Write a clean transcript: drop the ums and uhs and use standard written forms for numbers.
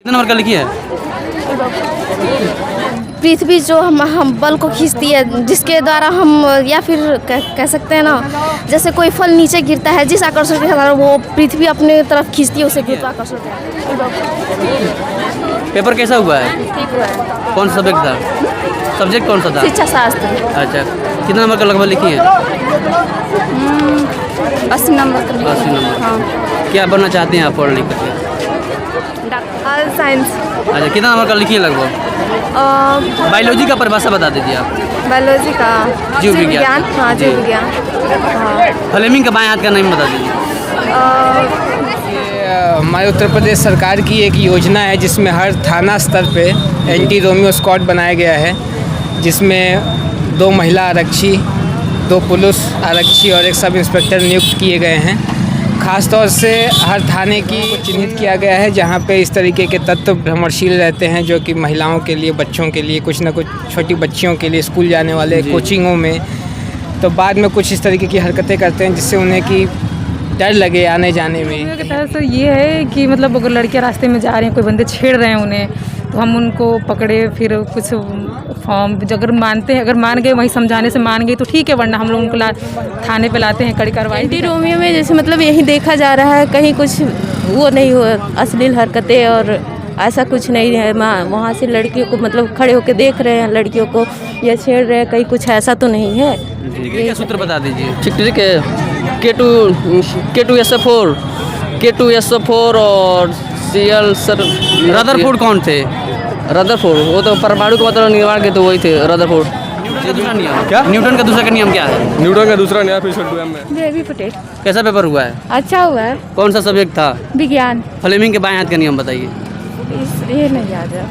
कितने नंबर का लिखी है? पृथ्वी जो हम बल को खींचती है, जिसके द्वारा हम या फिर कह सकते हैं ना, जैसे कोई फल नीचे गिरता है, जिस आकर्षण के द्वारा वो पृथ्वी अपने तरफ खींचती है, उसे गुरुत्वाकर्षण कहते हैं। पेपर कैसा हुआ है? ठीक हुआ है। कौन सा सब्जेक्ट था? सब्जेक्ट कौन सा था? शिक्षा शास्त्र। अच्छा, कितना नंबर का लगभग लिखी है? 80 नंबर का। 80 नंबर। हाँ। क्या बनना चाहते हैं आप पढ़ लिख करके? Doctor science. अच्छा, कितना नंबर का लिखी है लगभग? बायोलॉजी का परिभाषा बता दीजिए आप। बायोलॉजी का जीव विज्ञान। हाँ, जीव विज्ञान। हाँ। फ्लेमिंग का बाएं हाथ का नाम बता दीजिए। हमारे उत्तर प्रदेश सरकार की एक योजना है जिसमें हर थाना स्तर पे एंटी रोमियो स्क्वाड बनाया गया है, जिसमें 2 महिला आरक्षी, 2 पुलिस आरक्षी और 1 सब इंस्पेक्टर नियुक्त किए गए हैं। ख़ास तौर से हर थाने की चिन्हित किया गया है जहां पे इस तरीके के तत्व भ्रमणशील रहते हैं, जो कि महिलाओं के लिए, बच्चों के लिए, कुछ ना कुछ छोटी बच्चियों के लिए, स्कूल जाने वाले कोचिंगों में, तो बाद में कुछ इस तरीके की हरकतें करते हैं जिससे उन्हें की डर लगे आने जाने में। के तहत तो ये है कि मतलब अगर लड़कियां रास्ते में जा रही हैं, कोई बंदे छेड़ रहे हैं उन्हें, तो हम उनको पकड़े, फिर कुछ फॉर्म अगर मानते हैं, अगर मान गए, वहीं समझाने से मान गए तो ठीक है, वरना हम लोग उनको थाने पे लाते हैं, कड़ी कार्रवाई। एंटी रोमियो में जैसे मतलब यही देखा जा रहा है, कहीं कुछ वो नहीं हो, अश्लील हरकतें और ऐसा कुछ नहीं है। वहाँ से लड़कियों को मतलब खड़े होकर देख रहे हैं, लड़कियों को या छेड़ रहे हैं, कहीं कुछ ऐसा तो नहीं है। क्या सूत्र बता दीजिए? ठीक है। K2SO4 और CL सर। रदरफोर्ड कौन थे? रदरफोर्ड वो तो परमाणु का मतलब निर्माण के, तो वही थे रदरफोर्ड। दूसरा नियम क्या? न्यूटन का दूसरा का नियम क्या है? न्यूटन का दूसरा नियम फिर में। देवी पटेल। कैसा पेपर हुआ है? अच्छा हुआ है। कौन सा सब्जेक्ट था? विज्ञान। फ्लेमिंग के बाएं हाथ का नियम बताइए। ये नहीं याद है।